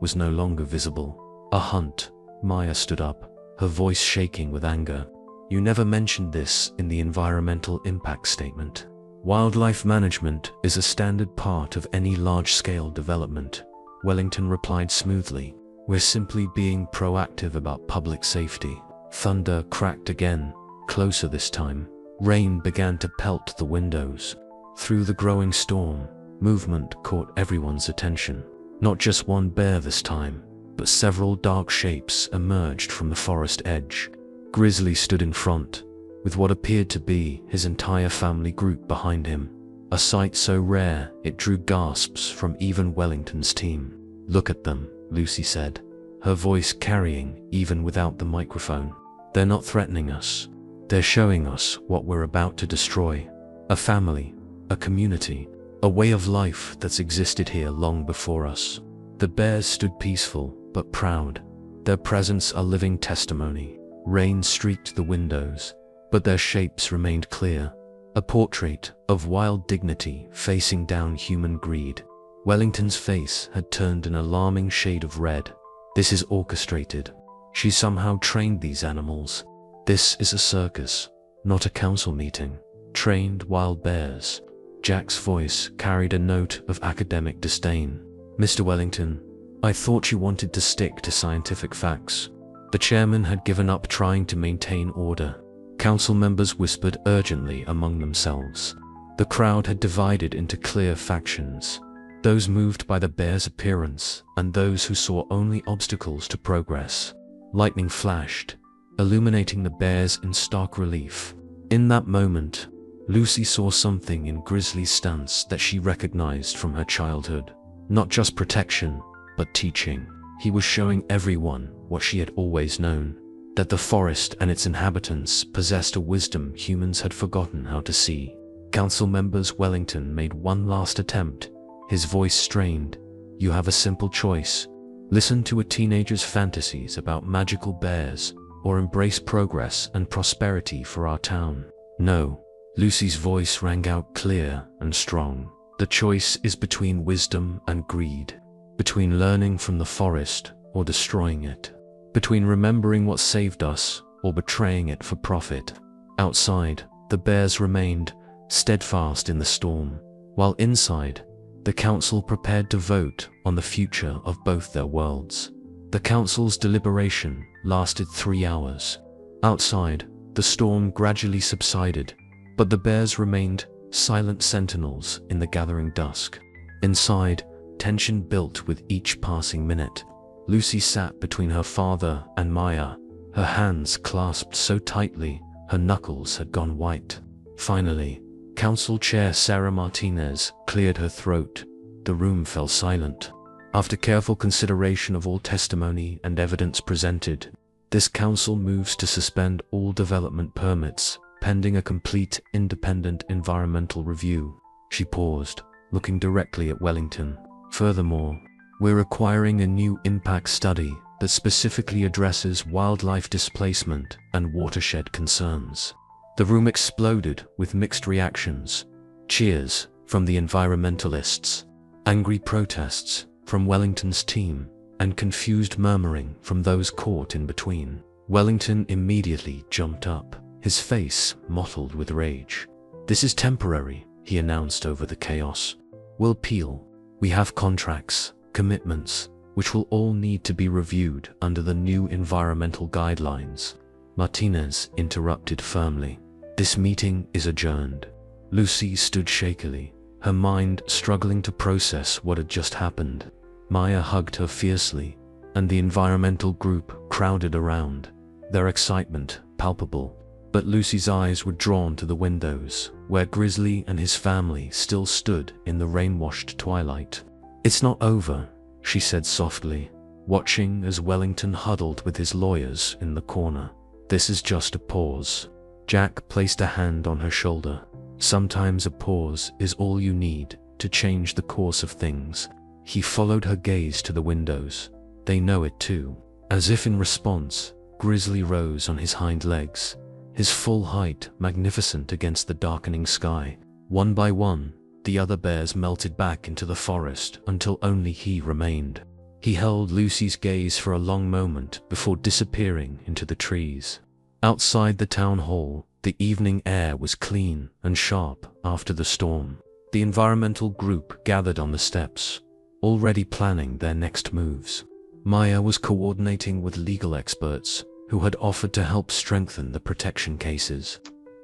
was no longer visible. A hunt. Maya stood up, her voice shaking with anger. You never mentioned this in the environmental impact statement. Wildlife management is a standard part of any large-scale development, Wellington replied smoothly. We're simply being proactive about public safety. Thunder cracked again, closer this time. Rain began to pelt the windows. Through the growing storm, movement caught everyone's attention. Not just one bear this time, but several dark shapes emerged from the forest edge. Grizzly stood in front, with what appeared to be his entire family group behind him. A sight so rare it drew gasps from even Wellington's team. Look at them, Lucy said, her voice carrying even without the microphone. They're not threatening us. They're showing us what we're about to destroy. A family, a community, a way of life that's existed here long before us. The bears stood peaceful but proud, their presence a living testimony. Rain streaked the windows, but their shapes remained clear, a portrait of wild dignity facing down human greed. Wellington's face had turned an alarming shade of red. This is orchestrated. She somehow trained these animals. This is a circus, not a council meeting. Trained wild bears. Jack's voice carried a note of academic disdain. Mr. Wellington, I thought you wanted to stick to scientific facts. The chairman had given up trying to maintain order. Council members whispered urgently among themselves. The crowd had divided into clear factions. Those moved by the bear's appearance and those who saw only obstacles to progress. Lightning flashed, illuminating the bears in stark relief. In that moment, Lucy saw something in Grizzly's stance that she recognized from her childhood. Not just protection, but teaching. He was showing everyone what she had always known, that the forest and its inhabitants possessed a wisdom humans had forgotten how to see. Council members Wellington made one last attempt, his voice strained. You have a simple choice. Listen to a teenager's fantasies about magical bears, or embrace progress and prosperity for our town. No. Lucy's voice rang out clear and strong. The choice is between wisdom and greed, between learning from the forest or destroying it, between remembering what saved us or betraying it for profit. Outside, the bears remained steadfast in the storm, while inside, the council prepared to vote on the future of both their worlds. The council's deliberation lasted 3 hours. Outside, the storm gradually subsided, but the bears remained silent sentinels in the gathering dusk. Inside, tension built with each passing minute. Lucy sat between her father and Maya, her hands clasped so tightly her knuckles had gone white. Finally, Council Chair Sarah Martinez cleared her throat. The room fell silent. After careful consideration of all testimony and evidence presented, this council moves to suspend all development permits pending a complete independent environmental review. She paused, looking directly at Wellington. Furthermore, we're requiring a new impact study that specifically addresses wildlife displacement and watershed concerns. The room exploded with mixed reactions. Cheers from the environmentalists, angry protests from Wellington's team, and confused murmuring from those caught in between. Wellington immediately jumped up, his face mottled with rage. "This is temporary," he announced over the chaos. "We'll peel. We have contracts, commitments, which will all need to be reviewed under the new environmental guidelines." Martinez interrupted firmly. "This meeting is adjourned." Lucy stood shakily, her mind struggling to process what had just happened. Maya hugged her fiercely, and the environmental group crowded around, their excitement palpable. But Lucy's eyes were drawn to the windows, where Grizzly and his family still stood in the rain-washed twilight. "It's not over," she said softly, watching as Wellington huddled with his lawyers in the corner. "This is just a pause." Jack placed a hand on her shoulder. "Sometimes a pause is all you need to change the course of things." He followed her gaze to the windows. "They know it too." As if in response, Grizzly rose on his hind legs, his full height magnificent against the darkening sky. One by one, the other bears melted back into the forest until only he remained. He held Lucy's gaze for a long moment before disappearing into the trees. Outside the town hall, the evening air was clean and sharp after the storm. The environmental group gathered on the steps, already planning their next moves. Maya was coordinating with legal experts who had offered to help strengthen the protection cases.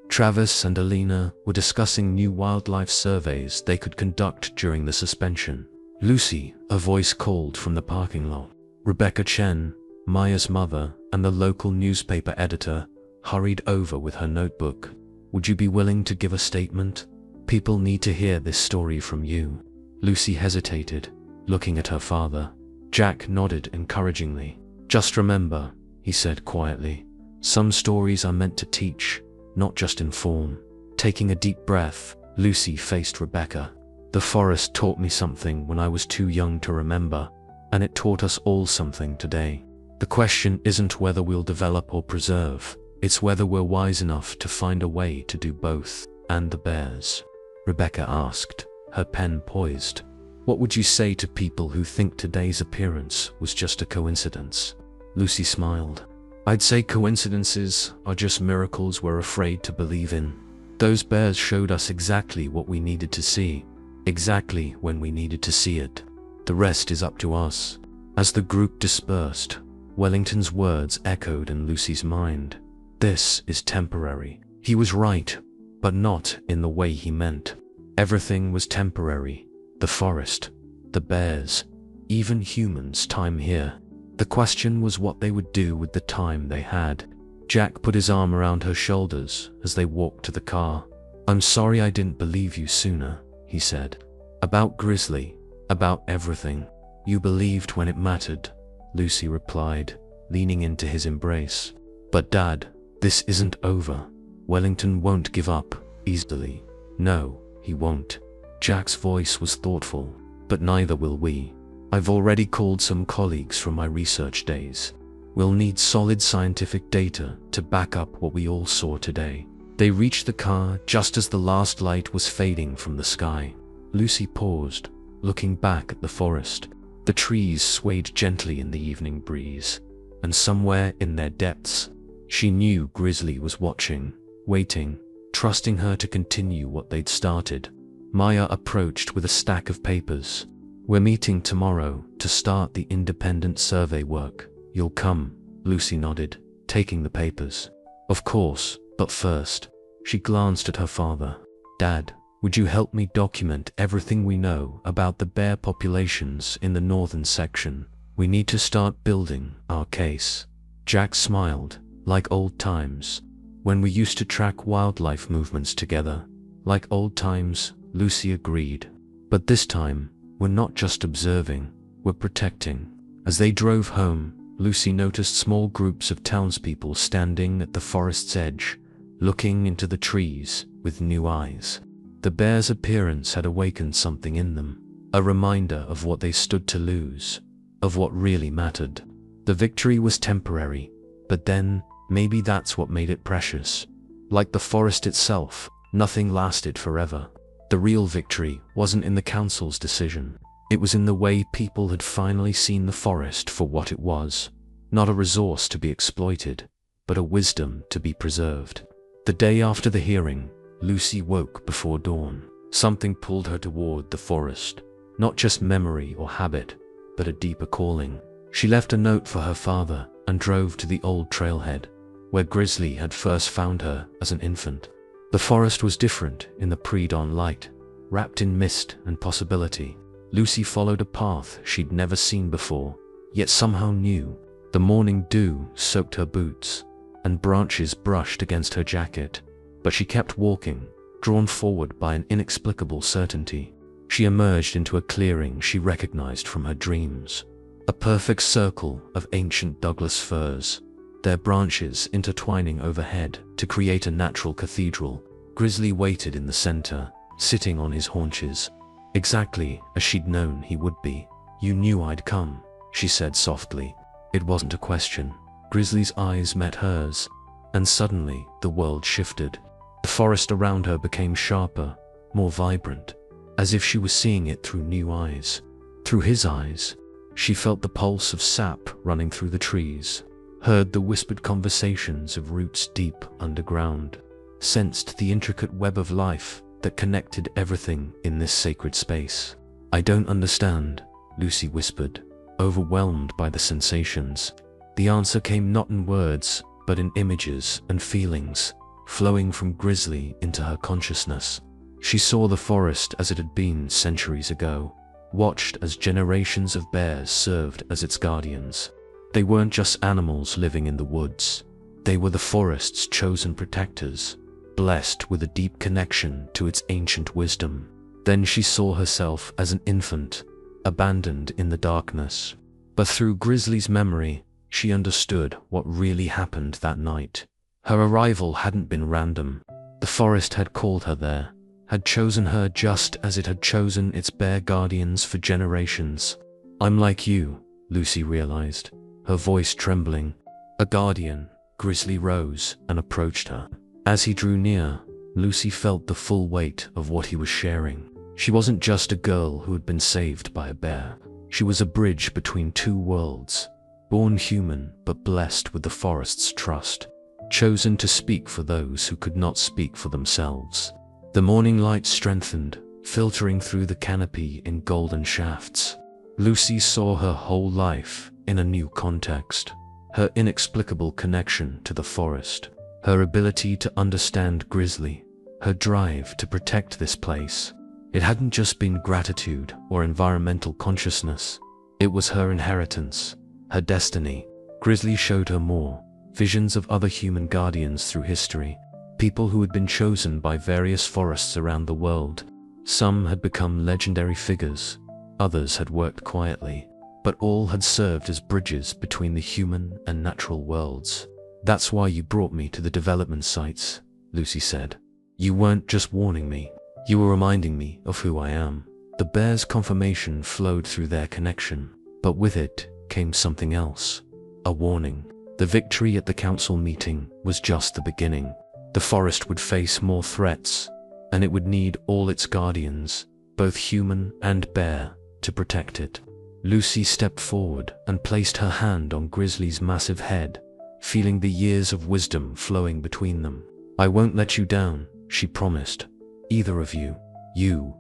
Travis and Alina were discussing new wildlife surveys they could conduct during the suspension. "Lucy," a voice called from the parking lot. Rebecca Chen, Maya's mother and the local newspaper editor, hurried over with her notebook. "Would you be willing to give a statement? People need to hear this story from you." Lucy hesitated, looking at her father. Jack nodded encouragingly. "Just remember," he said quietly, "some stories are meant to teach, not just inform." Taking a deep breath, Lucy faced Rebecca. "The forest taught me something when I was too young to remember, and it taught us all something today. The question isn't whether we'll develop or preserve, it's whether we're wise enough to find a way to do both." "And the bears?" Rebecca asked, her pen poised. "What would you say to people who think today's appearance was just a coincidence?" Lucy smiled. "I'd say coincidences are just miracles we're afraid to believe in. Those bears showed us exactly what we needed to see, exactly when we needed to see it. The rest is up to us." As the group dispersed, Wellington's words echoed in Lucy's mind. "This is temporary." He was right, but not in the way he meant. Everything was temporary. The forest, the bears, even humans' time here. The question was what they would do with the time they had. Jack put his arm around her shoulders as they walked to the car. "I'm sorry I didn't believe you sooner," he said. "About Grizzly, about everything. You believed when it mattered," Lucy replied, leaning into his embrace. "But Dad, this isn't over. Wellington won't give up easily. No, he won't." Jack's voice was thoughtful. "But neither will we. I've already called some colleagues from my research days. We'll need solid scientific data to back up what we all saw today." They reached the car just as the last light was fading from the sky. Lucy paused, looking back at the forest. The trees swayed gently in the evening breeze, and somewhere in their depths, she knew Grizzly was watching, waiting, trusting her to continue what they'd started. Maya approached with a stack of papers. "We're meeting tomorrow to start the independent survey work. You'll come?" Lucy nodded, taking the papers. "Of course, but first," she glanced at her father. "Dad, Would you help me document everything we know about the bear populations in the northern section? We need to start building our case." Jack smiled. "Like old times, when we used to track wildlife movements together." "Like old times," Lucy agreed. "But this time, we're not just observing, we're protecting." As they drove home, Lucy noticed small groups of townspeople standing at the forest's edge, looking into the trees with new eyes. The bear's appearance had awakened something in them, a reminder of what they stood to lose, of what really mattered. The victory was temporary, but then, maybe that's what made it precious. Like the forest itself, nothing lasted forever. The real victory wasn't in the council's decision. It was in the way people had finally seen the forest for what it was. Not a resource to be exploited, but a wisdom to be preserved. The day after the hearing, Lucy woke before dawn. Something pulled her toward the forest. Not just memory or habit, but a deeper calling. She left a note for her father and drove to the old trailhead, where Grizzly had first found her as an infant. The forest was different in the pre-dawn light, wrapped in mist and possibility. Lucy followed a path she'd never seen before, yet somehow knew. The morning dew soaked her boots, and branches brushed against her jacket. But she kept walking, drawn forward by an inexplicable certainty. She emerged into a clearing she recognized from her dreams. A perfect circle of ancient Douglas firs, their branches intertwining overhead to create a natural cathedral. Grizzly waited in the center, sitting on his haunches, exactly as she'd known he would be. "You knew I'd come," she said softly. It wasn't a question. Grizzly's eyes met hers, and suddenly the world shifted. The forest around her became sharper, more vibrant, as if she was seeing it through new eyes. Through his eyes, she felt the pulse of sap running through the trees, heard the whispered conversations of roots deep underground, sensed the intricate web of life that connected everything in this sacred space. "I don't understand," Lucy whispered, overwhelmed by the sensations. The answer came not in words, but in images and feelings, flowing from Grizzly into her consciousness. She saw the forest as it had been centuries ago, watched as generations of bears served as its guardians. They weren't just animals living in the woods. They were the forest's chosen protectors, blessed with a deep connection to its ancient wisdom. Then she saw herself as an infant, abandoned in the darkness. But through Grizzly's memory, she understood what really happened that night. Her arrival hadn't been random. The forest had called her there, had chosen her just as it had chosen its bear guardians for generations. "I'm like you," Lucy realized, her voice trembling. "A guardian." Grizzly rose and approached her. As he drew near, Lucy felt the full weight of what he was sharing. She wasn't just a girl who had been saved by a bear. She was a bridge between two worlds, born human but blessed with the forest's trust, chosen to speak for those who could not speak for themselves. The morning light strengthened, filtering through the canopy in golden shafts. Lucy saw her whole life in a new context. Her inexplicable connection to the forest, her ability to understand Grizzly, her drive to protect this place. It hadn't just been gratitude or environmental consciousness. It was her inheritance, her destiny. Grizzly showed her more, visions of other human guardians through history, people who had been chosen by various forests around the world. Some had become legendary figures, others had worked quietly, but all had served as bridges between the human and natural worlds. "That's why you brought me to the development sites," Lucy said. "You weren't just warning me, you were reminding me of who I am." The bear's confirmation flowed through their connection, but with it came something else, a warning. The victory at the council meeting was just the beginning. The forest would face more threats, and it would need all its guardians, both human and bear, to protect it. Lucy stepped forward and placed her hand on Grizzly's massive head, feeling the years of wisdom flowing between them. "I won't let you down," she promised. "Either of you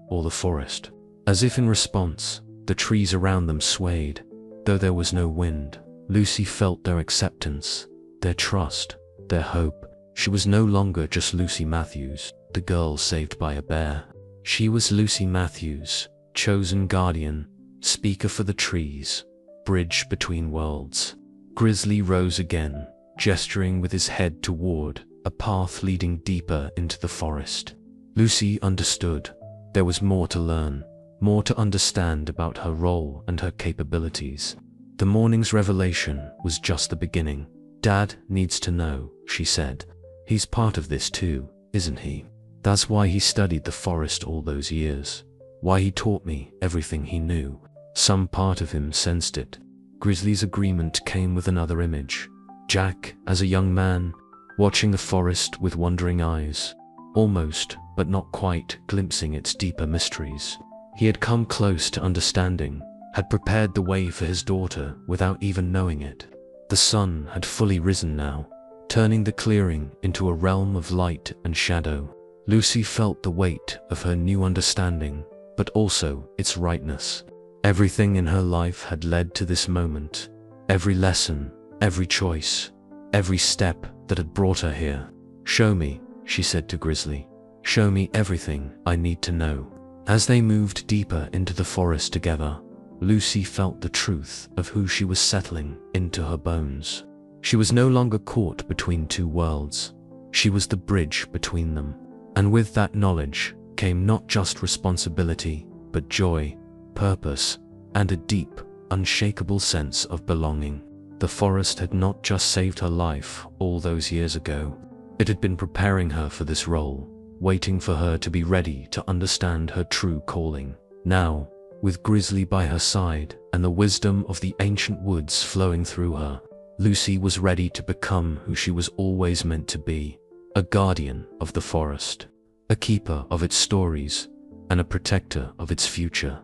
or the forest." As if in response, the trees around them swayed, though there was no wind. Lucy felt their acceptance, their trust, their hope. She was no longer just Lucy Matthews, the girl saved by a bear. She was Lucy Matthews, chosen guardian, speaker for the trees, bridge between worlds. Grizzly rose again, gesturing with his head toward a path leading deeper into the forest. Lucy understood. There was more to learn, more to understand about her role and her capabilities. The morning's revelation was just the beginning. "Dad needs to know," she said. "He's part of this too, isn't he? That's why he studied the forest all those years. Why he taught me everything he knew." Some part of him sensed it. Grizzly's agreement came with another image. Jack, as a young man, watching the forest with wondering eyes, almost, but not quite, glimpsing its deeper mysteries. He had come close to understanding, had prepared the way for his daughter without even knowing it. The sun had fully risen now, turning the clearing into a realm of light and shadow. Lucy felt the weight of her new understanding, but also its rightness. Everything in her life had led to this moment. Every lesson, every choice, every step that had brought her here. "Show me," she said to Grizzly. "Show me everything I need to know." As they moved deeper into the forest together, Lucy felt the truth of who she was settling into her bones. She was no longer caught between two worlds. She was the bridge between them. And with that knowledge came not just responsibility, but joy, purpose, and a deep, unshakable sense of belonging. The forest had not just saved her life all those years ago. It had been preparing her for this role, waiting for her to be ready to understand her true calling. Now, with Grizzly by her side and the wisdom of the ancient woods flowing through her, Lucy was ready to become who she was always meant to be, a guardian of the forest, a keeper of its stories, and a protector of its future.